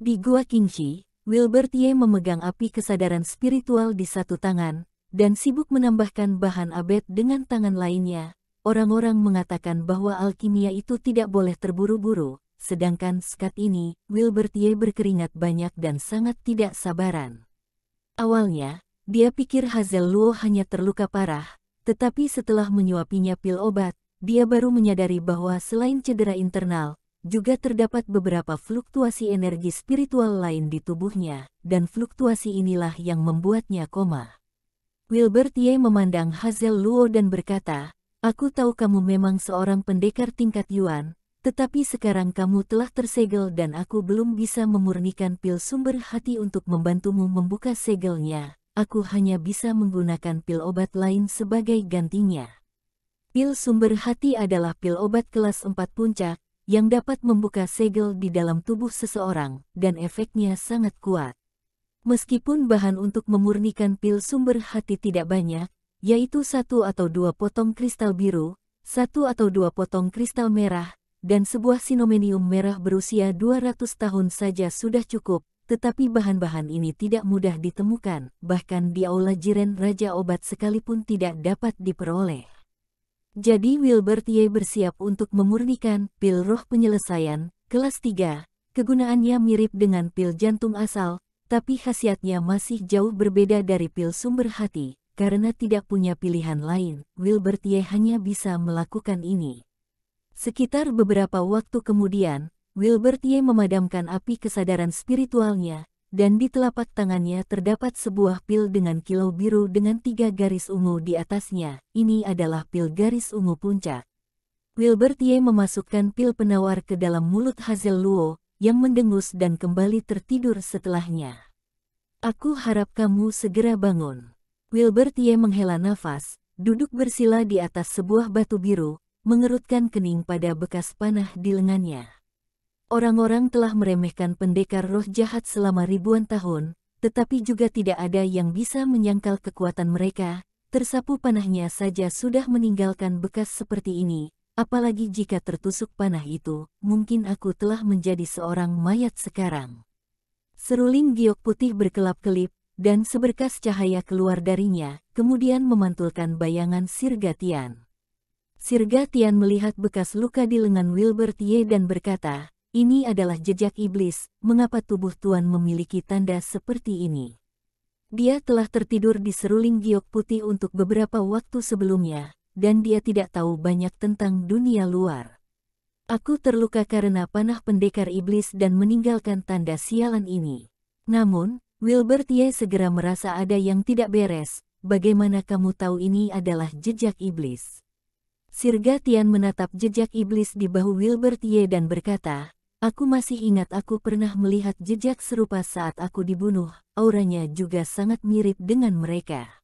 Di Gua Qingxi, Wilbur Tie memegang api kesadaran spiritual di satu tangan, dan sibuk menambahkan bahan abet dengan tangan lainnya. Orang-orang mengatakan bahwa alkimia itu tidak boleh terburu-buru, sedangkan saat ini, Wilbur Tie berkeringat banyak dan sangat tidak sabaran. Awalnya, dia pikir Hazel Luo hanya terluka parah, tetapi setelah menyuapinya pil obat, dia baru menyadari bahwa selain cedera internal, juga terdapat beberapa fluktuasi energi spiritual lain di tubuhnya, dan fluktuasi inilah yang membuatnya koma. Wilbur Tie memandang Hazel Luo dan berkata, "Aku tahu kamu memang seorang pendekar tingkat Yuan, tetapi sekarang kamu telah tersegel dan aku belum bisa memurnikan pil sumber hati untuk membantumu membuka segelnya. Aku hanya bisa menggunakan pil obat lain sebagai gantinya." Pil sumber hati adalah pil obat kelas 4 puncak, yang dapat membuka segel di dalam tubuh seseorang, dan efeknya sangat kuat. Meskipun bahan untuk memurnikan pil sumber hati tidak banyak, yaitu 1 atau 2 potong kristal biru, 1 atau 2 potong kristal merah, dan sebuah sinomenium merah berusia 200 tahun saja sudah cukup, tetapi bahan-bahan ini tidak mudah ditemukan, bahkan di aula Jiren Raja Obat sekalipun tidak dapat diperoleh. Jadi Wilbur Tie bersiap untuk memurnikan pil roh penyelesaian, kelas 3, kegunaannya mirip dengan pil jantung asal, tapi khasiatnya masih jauh berbeda dari pil sumber hati, karena tidak punya pilihan lain, Wilbur Tie hanya bisa melakukan ini. Sekitar beberapa waktu kemudian, Wilbur Tie memadamkan api kesadaran spiritualnya, dan di telapak tangannya terdapat sebuah pil dengan kilau biru dengan 3 garis ungu di atasnya. Ini adalah pil garis ungu puncak. Wilbur Tie memasukkan pil penawar ke dalam mulut Hazel Luo, yang mendengus dan kembali tertidur setelahnya. "Aku harap kamu segera bangun." Wilbur Tie menghela nafas, duduk bersila di atas sebuah batu biru, mengerutkan kening pada bekas panah di lengannya. Orang-orang telah meremehkan pendekar roh jahat selama ribuan tahun, tetapi juga tidak ada yang bisa menyangkal kekuatan mereka. Tersapu panahnya saja sudah meninggalkan bekas seperti ini, apalagi jika tertusuk panah itu, mungkin aku telah menjadi seorang mayat sekarang. Seruling giok putih berkelap-kelip, dan seberkas cahaya keluar darinya, kemudian memantulkan bayangan Sirga Tian. Sirga Tian melihat bekas luka di lengan Wilbur Tie dan berkata, "Ini adalah jejak iblis, mengapa tubuh Tuan memiliki tanda seperti ini?" Dia telah tertidur di seruling giok putih untuk beberapa waktu sebelumnya, dan dia tidak tahu banyak tentang dunia luar. "Aku terluka karena panah pendekar iblis dan meninggalkan tanda sialan ini." Namun, Wilbur Tie segera merasa ada yang tidak beres. "Bagaimana kamu tahu ini adalah jejak iblis?" Sirga Tian menatap jejak iblis di bahu Wilbur Tie dan berkata, "Aku masih ingat aku pernah melihat jejak serupa saat aku dibunuh, auranya juga sangat mirip dengan mereka."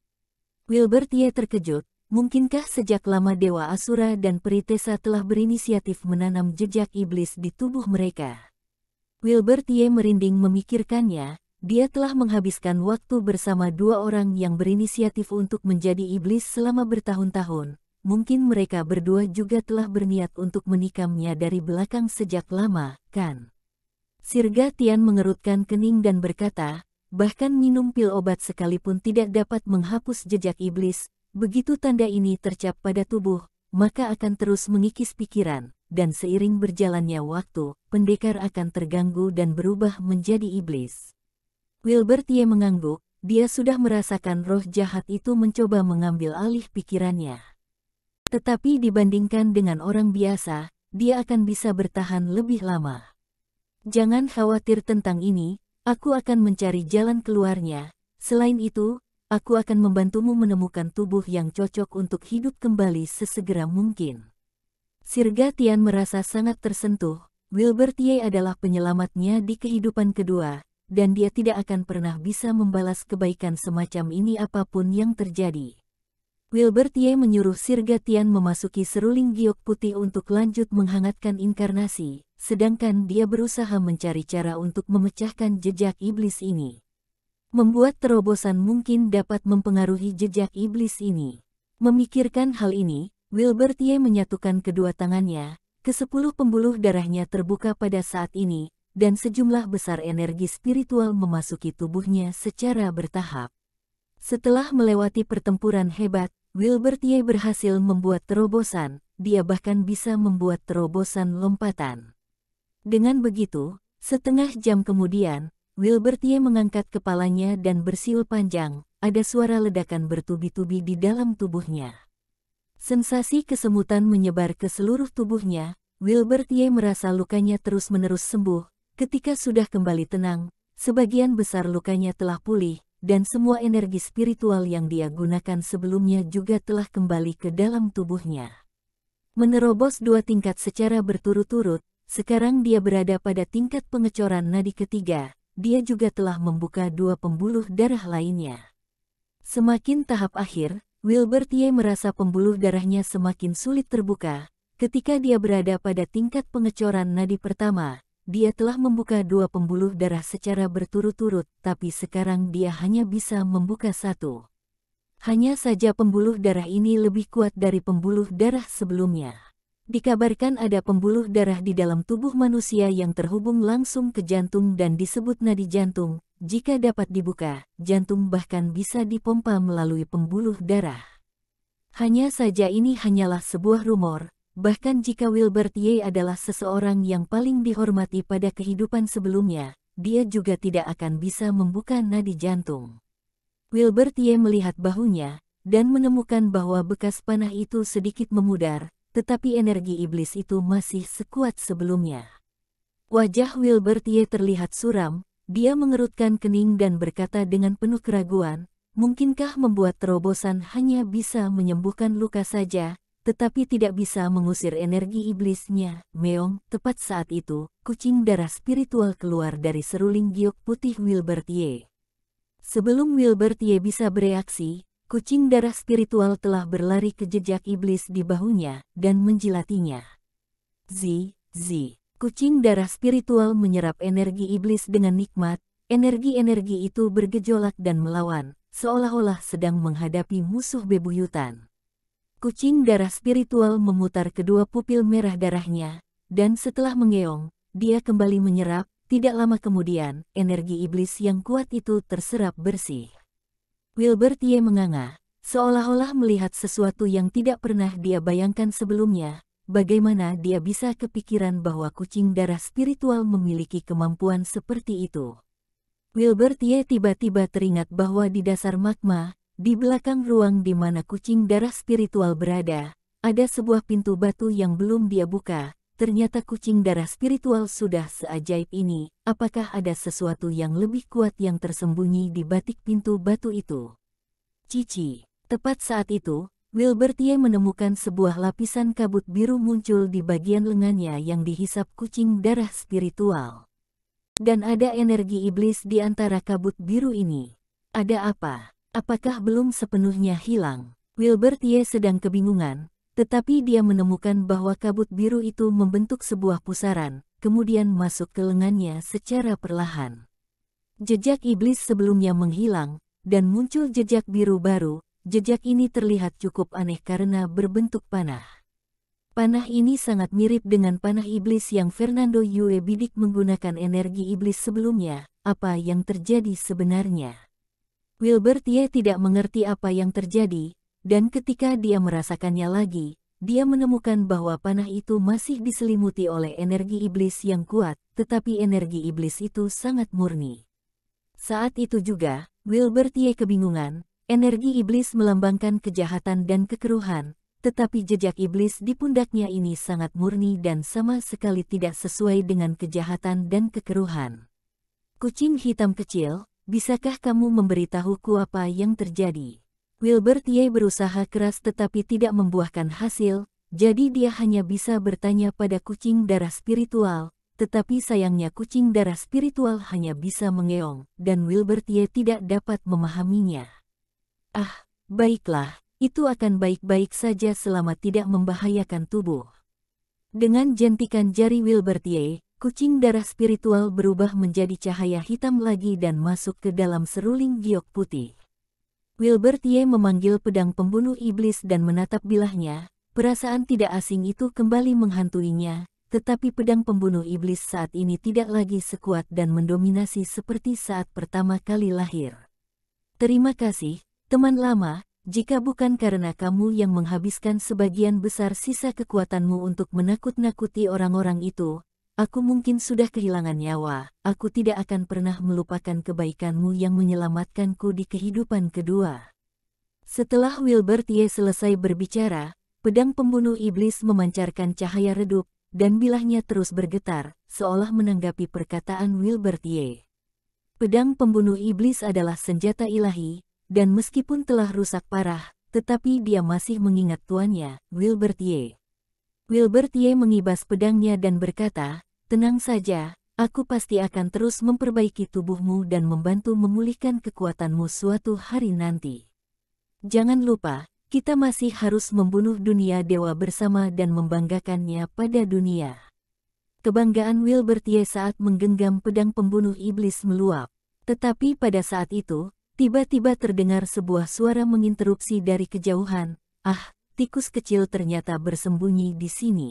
Wilbur Tie terkejut. Mungkinkah sejak lama Dewa Asura dan Peritesa telah berinisiatif menanam jejak iblis di tubuh mereka? Wilbur Tie merinding memikirkannya. Dia telah menghabiskan waktu bersama 2 orang yang berinisiatif untuk menjadi iblis selama bertahun-tahun. Mungkin mereka berdua juga telah berniat untuk menikamnya dari belakang sejak lama, kan? Sirga Tian mengerutkan kening dan berkata, "Bahkan minum pil obat sekalipun tidak dapat menghapus jejak iblis. Begitu tanda ini tercap pada tubuh, maka akan terus mengikis pikiran, dan seiring berjalannya waktu, pendekar akan terganggu dan berubah menjadi iblis." Wilbur Tie mengangguk, dia sudah merasakan roh jahat itu mencoba mengambil alih pikirannya. Tetapi dibandingkan dengan orang biasa, dia akan bisa bertahan lebih lama. "Jangan khawatir tentang ini, aku akan mencari jalan keluarnya. Selain itu, aku akan membantumu menemukan tubuh yang cocok untuk hidup kembali sesegera mungkin." Sirga Tian merasa sangat tersentuh. Wilbur Tie adalah penyelamatnya di kehidupan kedua, dan dia tidak akan pernah bisa membalas kebaikan semacam ini apapun yang terjadi. Wilbur Tie menyuruh Sirga Tian memasuki seruling giok putih untuk lanjut menghangatkan inkarnasi, sedangkan dia berusaha mencari cara untuk memecahkan jejak iblis ini. Membuat terobosan mungkin dapat mempengaruhi jejak iblis ini. Memikirkan hal ini, Wilbur Tie menyatukan kedua tangannya, ke-10 pembuluh darahnya terbuka pada saat ini, dan sejumlah besar energi spiritual memasuki tubuhnya secara bertahap. Setelah melewati pertempuran hebat, Wilbertie berhasil membuat terobosan, dia bahkan bisa membuat terobosan lompatan. Dengan begitu, setengah jam kemudian, Wilbertie mengangkat kepalanya dan bersiul panjang, ada suara ledakan bertubi-tubi di dalam tubuhnya. Sensasi kesemutan menyebar ke seluruh tubuhnya, Wilbertie merasa lukanya terus-menerus sembuh. Ketika sudah kembali tenang, sebagian besar lukanya telah pulih, dan semua energi spiritual yang dia gunakan sebelumnya juga telah kembali ke dalam tubuhnya. Menerobos 2 tingkat secara berturut-turut, sekarang dia berada pada tingkat pengecoran nadi ketiga, dia juga telah membuka 2 pembuluh darah lainnya. Semakin tahap akhir, Wilbertie merasa pembuluh darahnya semakin sulit terbuka. Ketika dia berada pada tingkat pengecoran nadi pertama, dia telah membuka 2 pembuluh darah secara berturut-turut, tapi sekarang dia hanya bisa membuka 1. Hanya saja pembuluh darah ini lebih kuat dari pembuluh darah sebelumnya. Dikabarkan ada pembuluh darah di dalam tubuh manusia yang terhubung langsung ke jantung dan disebut nadi jantung. Jika dapat dibuka, jantung bahkan bisa dipompa melalui pembuluh darah. Hanya saja ini hanyalah sebuah rumor, bahkan jika Wilbertie adalah seseorang yang paling dihormati pada kehidupan sebelumnya, dia juga tidak akan bisa membuka nadi jantung. Wilbertie melihat bahunya, dan menemukan bahwa bekas panah itu sedikit memudar, tetapi energi iblis itu masih sekuat sebelumnya. Wajah Wilbertie terlihat suram. Dia mengerutkan kening dan berkata dengan penuh keraguan, mungkinkah membuat terobosan hanya bisa menyembuhkan luka saja, tetapi tidak bisa mengusir energi iblisnya. Meong, tepat saat itu, kucing darah spiritual keluar dari seruling giok putih Wilbertie. Sebelum Wilbertie bisa bereaksi, kucing darah spiritual telah berlari ke jejak iblis di bahunya dan menjilatinya. Zi. Kucing darah spiritual menyerap energi iblis dengan nikmat, energi-energi itu bergejolak dan melawan, seolah-olah sedang menghadapi musuh bebuyutan. Kucing darah spiritual memutar kedua pupil merah darahnya, dan setelah mengeong, dia kembali menyerap. Tidak lama kemudian, energi iblis yang kuat itu terserap bersih. Wilbertie menganga, seolah-olah melihat sesuatu yang tidak pernah dia bayangkan sebelumnya. Bagaimana dia bisa kepikiran bahwa kucing darah spiritual memiliki kemampuan seperti itu? Wilbertie tiba-tiba teringat bahwa di dasar magma, di belakang ruang di mana kucing darah spiritual berada, ada sebuah pintu batu yang belum dia buka. Ternyata kucing darah spiritual sudah seajaib ini. Apakah ada sesuatu yang lebih kuat yang tersembunyi di batik pintu batu itu? Cici. Tepat saat itu, Wilbertie menemukan sebuah lapisan kabut biru muncul di bagian lengannya yang dihisap kucing darah spiritual. Dan ada energi iblis di antara kabut biru ini. Ada apa? Apakah belum sepenuhnya hilang? Wilbertie sedang kebingungan, tetapi dia menemukan bahwa kabut biru itu membentuk sebuah pusaran, kemudian masuk ke lengannya secara perlahan. Jejak iblis sebelumnya menghilang, dan muncul jejak biru baru. Jejak ini terlihat cukup aneh karena berbentuk panah. Panah ini sangat mirip dengan panah iblis yang Fernando Yue bidik menggunakan energi iblis sebelumnya. Apa yang terjadi sebenarnya? Wilbertie tidak mengerti apa yang terjadi, dan ketika dia merasakannya lagi, dia menemukan bahwa panah itu masih diselimuti oleh energi iblis yang kuat, tetapi energi iblis itu sangat murni. Saat itu juga, Wilbertie kebingungan. Energi iblis melambangkan kejahatan dan kekeruhan, tetapi jejak iblis di pundaknya ini sangat murni dan sama sekali tidak sesuai dengan kejahatan dan kekeruhan. Kucing hitam kecil, bisakah kamu memberitahuku apa yang terjadi? Wilbertie berusaha keras tetapi tidak membuahkan hasil, jadi dia hanya bisa bertanya pada kucing darah spiritual, tetapi sayangnya kucing darah spiritual hanya bisa mengeong, dan Wilbertie tidak dapat memahaminya. Ah, baiklah, itu akan baik-baik saja selama tidak membahayakan tubuh. Dengan jentikan jari Wilbertie, kucing darah spiritual berubah menjadi cahaya hitam lagi dan masuk ke dalam seruling giok putih. Wilbertie memanggil pedang pembunuh iblis dan menatap bilahnya. Perasaan tidak asing itu kembali menghantuinya. tetapi pedang pembunuh iblis saat ini tidak lagi sekuat dan mendominasi seperti saat pertama kali lahir. Terima kasih, teman lama, jika bukan karena kamu yang menghabiskan sebagian besar sisa kekuatanmu untuk menakut-nakuti orang-orang itu, aku mungkin sudah kehilangan nyawa. Aku tidak akan pernah melupakan kebaikanmu yang menyelamatkanku di kehidupan kedua. Setelah Wilbert Ye selesai berbicara, pedang pembunuh iblis memancarkan cahaya redup, dan bilahnya terus bergetar, seolah menanggapi perkataan Wilbert Ye. Pedang pembunuh iblis adalah senjata ilahi, dan meskipun telah rusak parah, tetapi dia masih mengingat tuannya, Wilbert Ye. Wilbert Ye mengibas pedangnya dan berkata, "Tenang saja, aku pasti akan terus memperbaiki tubuhmu dan membantu memulihkan kekuatanmu suatu hari nanti. Jangan lupa, kita masih harus membunuh dunia dewa bersama dan membanggakannya pada dunia." Kebanggaan Wilbert Ye saat menggenggam pedang pembunuh iblis meluap. Tetapi pada saat itu, tiba-tiba terdengar sebuah suara menginterupsi dari kejauhan. "Ah, tikus kecil ternyata bersembunyi di sini."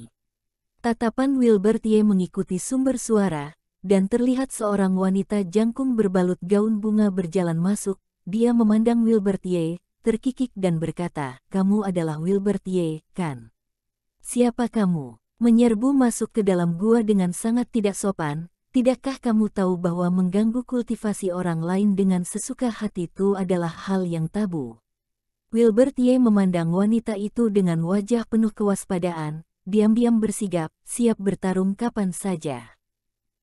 Tatapan Wilbert Ye mengikuti sumber suara, dan terlihat seorang wanita jangkung berbalut gaun bunga berjalan masuk. Dia memandang Wilbert Ye, terkikik dan berkata, "Kamu adalah Wilbert Ye, kan? Siapa kamu? Menyerbu masuk ke dalam gua dengan sangat tidak sopan. Tidakkah kamu tahu bahwa mengganggu kultivasi orang lain dengan sesuka hati itu adalah hal yang tabu?" Wilbert Ye memandang wanita itu dengan wajah penuh kewaspadaan, diam-diam bersigap, siap bertarung kapan saja.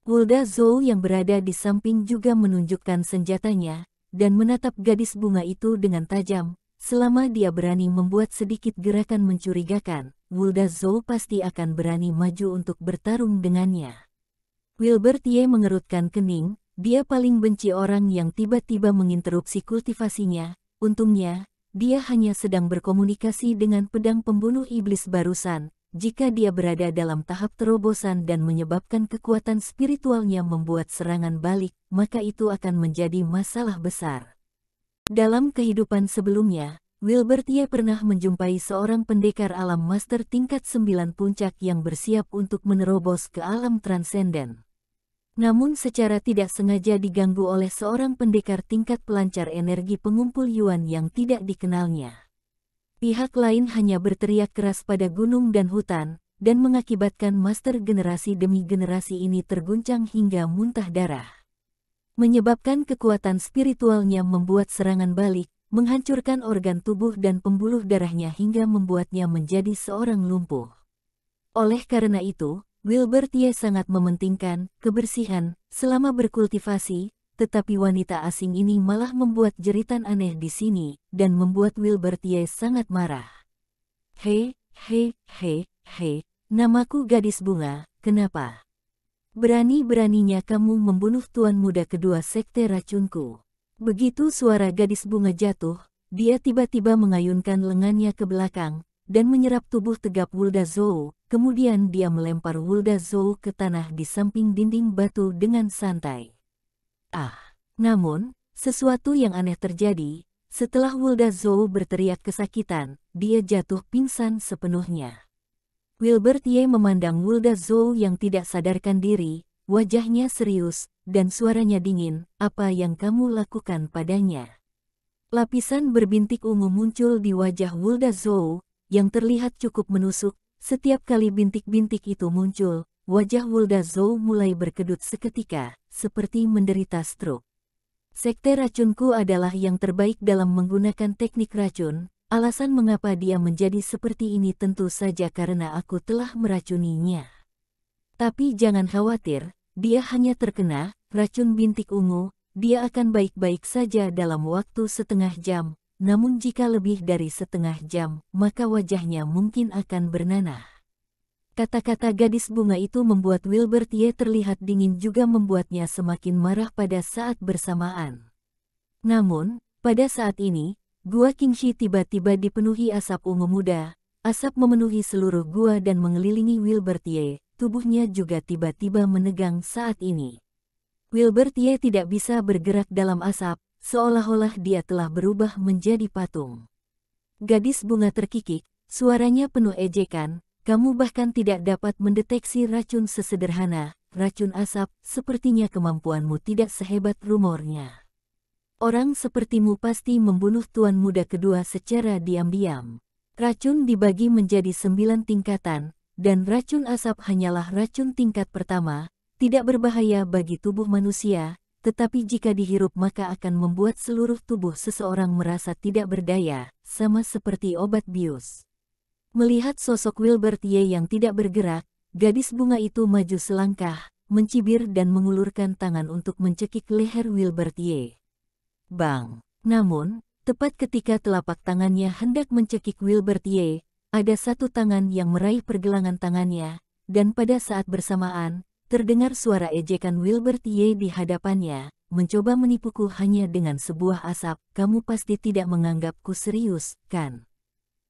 Wulda Zhou yang berada di samping juga menunjukkan senjatanya, dan menatap gadis bunga itu dengan tajam. Selama dia berani membuat sedikit gerakan mencurigakan, Wulda Zhou pasti akan berani maju untuk bertarung dengannya. Wilbert Ye mengerutkan kening, dia paling benci orang yang tiba-tiba menginterupsi kultivasinya. Untungnya, dia hanya sedang berkomunikasi dengan pedang pembunuh iblis barusan. Jika dia berada dalam tahap terobosan dan menyebabkan kekuatan spiritualnya membuat serangan balik, maka itu akan menjadi masalah besar. Dalam kehidupan sebelumnya, Wilbert Ye pernah menjumpai seorang pendekar alam master tingkat 9 puncak yang bersiap untuk menerobos ke alam transenden. Namun secara tidak sengaja diganggu oleh seorang pendekar tingkat pelancar energi pengumpul yuan yang tidak dikenalnya. Pihak lain hanya berteriak keras pada gunung dan hutan, dan mengakibatkan master generasi demi generasi ini terguncang hingga muntah darah. Menyebabkan kekuatan spiritualnya membuat serangan balik, menghancurkan organ tubuh dan pembuluh darahnya hingga membuatnya menjadi seorang lumpuh. Oleh karena itu, Wilbert Ye sangat mementingkan kebersihan selama berkultivasi, tetapi wanita asing ini malah membuat jeritan aneh di sini, dan membuat Wilbert Ye sangat marah. "Hei, namaku gadis bunga, kenapa? Berani-beraninya kamu membunuh tuan muda kedua sekte racunku." Begitu suara gadis bunga jatuh, dia tiba-tiba mengayunkan lengannya ke belakang, dan menyerap tubuh tegap Wulda Zhou, kemudian dia melempar Wulda Zhou ke tanah di samping dinding batu dengan santai. Namun, sesuatu yang aneh terjadi. Setelah Wulda Zhou berteriak kesakitan, dia jatuh pingsan sepenuhnya. Wilbert Ye memandang Wulda Zhou yang tidak sadarkan diri, wajahnya serius, dan suaranya dingin. "Apa yang kamu lakukan padanya?" Lapisan berbintik ungu muncul di wajah Wulda Zhou, yang terlihat cukup menusuk. Setiap kali bintik-bintik itu muncul, wajah Wulda Zhou mulai berkedut seketika, seperti menderita stroke. "Sekte racunku adalah yang terbaik dalam menggunakan teknik racun. Alasan mengapa dia menjadi seperti ini tentu saja karena aku telah meracuninya. Tapi jangan khawatir, dia hanya terkena racun bintik ungu, dia akan baik-baik saja dalam waktu setengah jam. Namun jika lebih dari setengah jam, maka wajahnya mungkin akan bernanah." Kata-kata gadis bunga itu membuat Wilbert Ye terlihat dingin juga membuatnya semakin marah pada saat bersamaan. Namun, pada saat ini, Gua Qingxi tiba-tiba dipenuhi asap ungu muda. Asap memenuhi seluruh gua dan mengelilingi Wilbert Ye. Tubuhnya juga tiba-tiba menegang saat ini. Wilbert Ye tidak bisa bergerak dalam asap, seolah-olah dia telah berubah menjadi patung. Gadis bunga terkikik, suaranya penuh ejekan. kamu bahkan tidak dapat mendeteksi racun sesederhana racun asap, sepertinya kemampuanmu tidak sehebat rumornya. Orang sepertimu pasti membunuh tuan muda kedua secara diam-diam. Racun dibagi menjadi 9 tingkatan, dan racun asap hanyalah racun tingkat pertama, tidak berbahaya bagi tubuh manusia, tetapi jika dihirup maka akan membuat seluruh tubuh seseorang merasa tidak berdaya, sama seperti obat bius. Melihat sosok Wilbert Ye yang tidak bergerak, gadis bunga itu maju selangkah, mencibir dan mengulurkan tangan untuk mencekik leher Wilbert Ye. Bang! Namun, tepat ketika telapak tangannya hendak mencekik Wilbert Ye, ada satu tangan yang meraih pergelangan tangannya, dan pada saat bersamaan, terdengar suara ejekan Wilbert Ye di hadapannya, mencoba menipuku hanya dengan sebuah asap, kamu pasti tidak menganggapku serius, kan?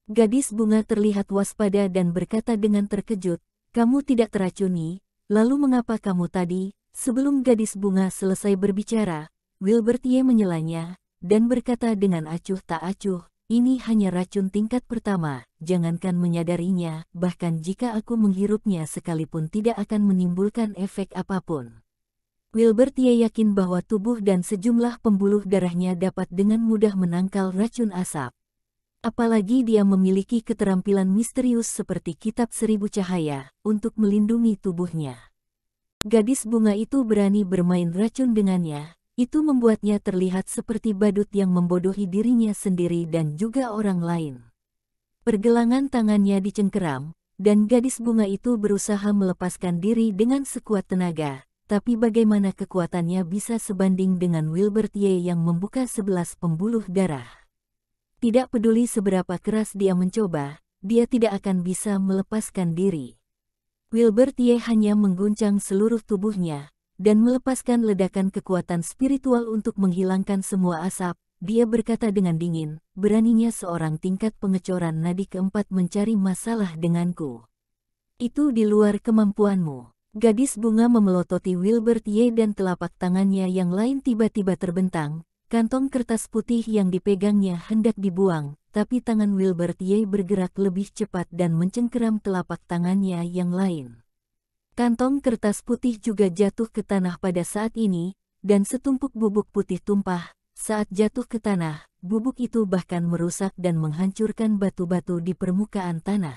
Gadis bunga terlihat waspada dan berkata dengan terkejut, kamu tidak teracuni, lalu mengapa kamu tadi, sebelum gadis bunga selesai berbicara, Wilbert Ye menyelanya, dan berkata dengan acuh tak acuh, ini hanya racun tingkat pertama, jangankan menyadarinya, bahkan jika aku menghirupnya sekalipun tidak akan menimbulkan efek apapun. Wilbert Ye yakin bahwa tubuh dan sejumlah pembuluh darahnya dapat dengan mudah menangkal racun asap. Apalagi dia memiliki keterampilan misterius seperti kitab 1000 cahaya, untuk melindungi tubuhnya. Gadis bunga itu berani bermain racun dengannya, itu membuatnya terlihat seperti badut yang membodohi dirinya sendiri dan juga orang lain. Pergelangan tangannya dicengkeram, dan gadis bunga itu berusaha melepaskan diri dengan sekuat tenaga, tapi bagaimana kekuatannya bisa sebanding dengan Wilbert Ye yang membuka 11 pembuluh darah. Tidak peduli seberapa keras dia mencoba, dia tidak akan bisa melepaskan diri. Wilbert Ye hanya mengguncang seluruh tubuhnya, dan melepaskan ledakan kekuatan spiritual untuk menghilangkan semua asap. Dia berkata dengan dingin, beraninya seorang tingkat pengecoran nadi keempat mencari masalah denganku. Itu di luar kemampuanmu. Gadis bunga memelototi Wilbert Ye dan telapak tangannya yang lain tiba-tiba terbentang. Kantong kertas putih yang dipegangnya hendak dibuang, tapi tangan Wilbert Ye bergerak lebih cepat dan mencengkeram telapak tangannya yang lain. Kantong kertas putih juga jatuh ke tanah pada saat ini, dan setumpuk bubuk putih tumpah. Saat jatuh ke tanah, bubuk itu bahkan merusak dan menghancurkan batu-batu di permukaan tanah.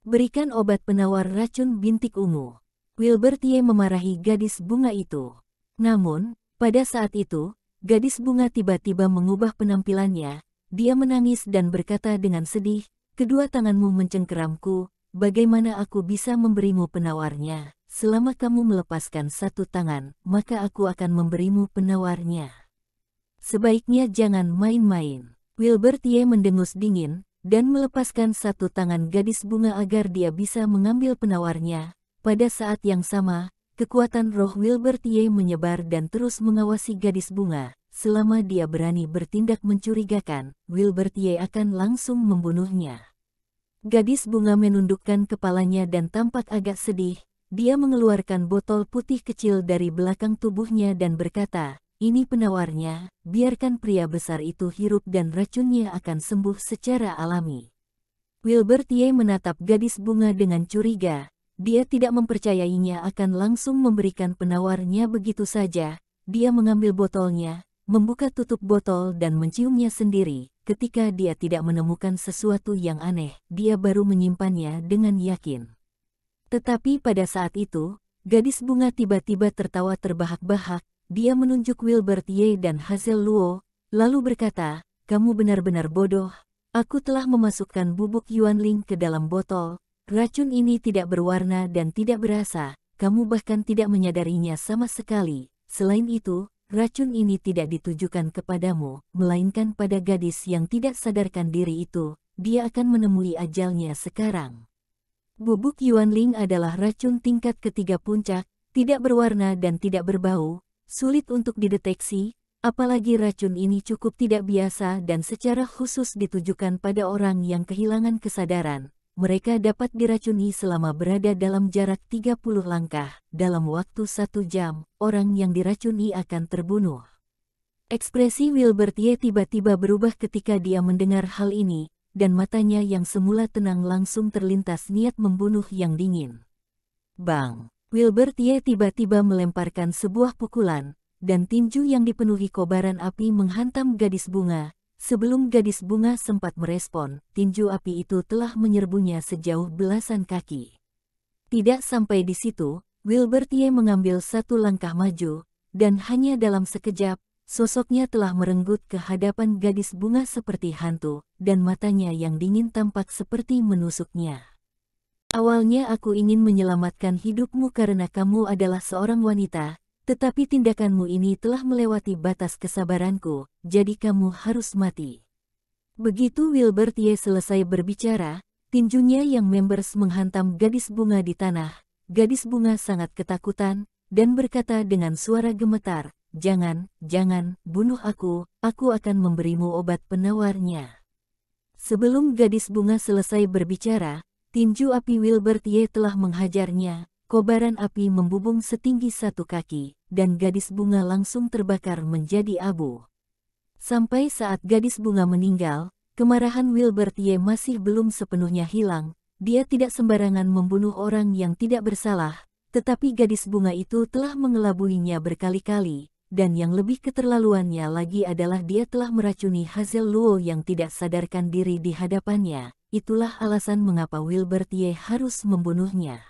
Berikan obat penawar racun bintik ungu. Wilbert Ye memarahi gadis bunga itu. Namun, pada saat itu, gadis bunga tiba-tiba mengubah penampilannya, dia menangis dan berkata dengan sedih, kedua tanganmu mencengkeramku, bagaimana aku bisa memberimu penawarnya, selama kamu melepaskan satu tangan, maka aku akan memberimu penawarnya. Sebaiknya jangan main-main. Wilbert Ye mendengus dingin, dan melepaskan satu tangan gadis bunga agar dia bisa mengambil penawarnya. Pada saat yang sama, kekuatan roh Wilbert Ye menyebar dan terus mengawasi gadis bunga. Selama dia berani bertindak mencurigakan, Wilbert Ye akan langsung membunuhnya. Gadis bunga menundukkan kepalanya dan tampak agak sedih. Dia mengeluarkan botol putih kecil dari belakang tubuhnya dan berkata, ini penawarnya, biarkan pria besar itu hirup dan racunnya akan sembuh secara alami. Wilbert Ye menatap gadis bunga dengan curiga. Dia tidak mempercayainya akan langsung memberikan penawarnya begitu saja. Dia mengambil botolnya, membuka tutup botol dan menciumnya sendiri. Ketika dia tidak menemukan sesuatu yang aneh, dia baru menyimpannya dengan yakin. Tetapi pada saat itu, gadis bunga tiba-tiba tertawa terbahak-bahak. Dia menunjuk Wilbert Ye dan Hazel Luo, lalu berkata, kamu benar-benar bodoh. Aku telah memasukkan bubuk Yuanling ke dalam botol. Racun ini tidak berwarna dan tidak berasa, kamu bahkan tidak menyadarinya sama sekali. Selain itu, racun ini tidak ditujukan kepadamu, melainkan pada gadis yang tidak sadarkan diri itu. Dia akan menemui ajalnya sekarang. Bubuk Yuanling adalah racun tingkat ketiga puncak, tidak berwarna dan tidak berbau, sulit untuk dideteksi, apalagi racun ini cukup tidak biasa dan secara khusus ditujukan pada orang yang kehilangan kesadaran. Mereka dapat diracuni selama berada dalam jarak 30 langkah. Dalam waktu 1 jam, orang yang diracuni akan terbunuh. Ekspresi Wilbert Ye tiba-tiba berubah ketika dia mendengar hal ini. dan matanya yang semula tenang langsung terlintas niat membunuh yang dingin. Bang! Wilbertie tiba-tiba melemparkan sebuah pukulan, dan tinju yang dipenuhi kobaran api menghantam gadis bunga. Sebelum gadis bunga sempat merespon, tinju api itu telah menyerbunya sejauh belasan kaki. Tidak sampai di situ, Wilbertie mengambil satu langkah maju, dan hanya dalam sekejap, sosoknya telah merenggut ke hadapan gadis bunga seperti hantu, dan matanya yang dingin tampak seperti menusuknya. Awalnya aku ingin menyelamatkan hidupmu karena kamu adalah seorang wanita, tetapi tindakanmu ini telah melewati batas kesabaranku, jadi kamu harus mati. Begitu Wilbertie selesai berbicara, tinjunya yang members menghantam gadis bunga di tanah. Gadis bunga sangat ketakutan, dan berkata dengan suara gemetar, "Jangan, jangan, bunuh aku akan memberimu obat penawarnya." Sebelum gadis bunga selesai berbicara, tinju api Wilbertie telah menghajarnya, kobaran api membubung setinggi 1 kaki, dan gadis bunga langsung terbakar menjadi abu. Sampai saat gadis bunga meninggal, kemarahan Wilbertie masih belum sepenuhnya hilang. Dia tidak sembarangan membunuh orang yang tidak bersalah, tetapi gadis bunga itu telah mengelabuinya berkali-kali, dan yang lebih keterlaluannya lagi adalah dia telah meracuni Hazel Luo yang tidak sadarkan diri di hadapannya. Itulah alasan mengapa Wilbertie harus membunuhnya.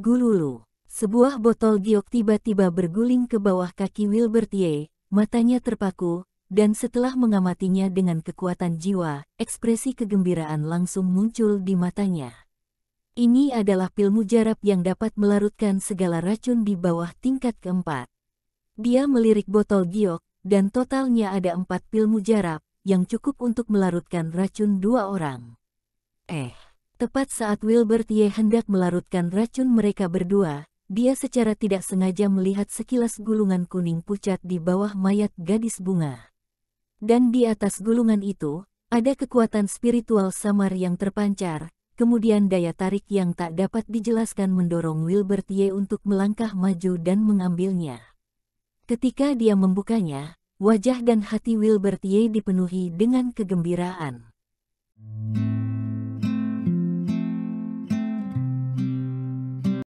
Gululu. Sebuah botol giok tiba-tiba berguling ke bawah kaki Wilbertie, matanya terpaku, dan setelah mengamatinya dengan kekuatan jiwa, ekspresi kegembiraan langsung muncul di matanya. Ini adalah pil mujarab yang dapat melarutkan segala racun di bawah tingkat keempat. Dia melirik botol giok, dan totalnya ada 4 pil mujarab, yang cukup untuk melarutkan racun 2 orang. Tepat saat Wilbertie hendak melarutkan racun mereka berdua, dia secara tidak sengaja melihat sekilas gulungan kuning pucat di bawah mayat gadis bunga. Dan di atas gulungan itu, ada kekuatan spiritual samar yang terpancar, kemudian daya tarik yang tak dapat dijelaskan mendorong Wilbertie untuk melangkah maju dan mengambilnya. Ketika dia membukanya, wajah dan hati Wilbertie dipenuhi dengan kegembiraan.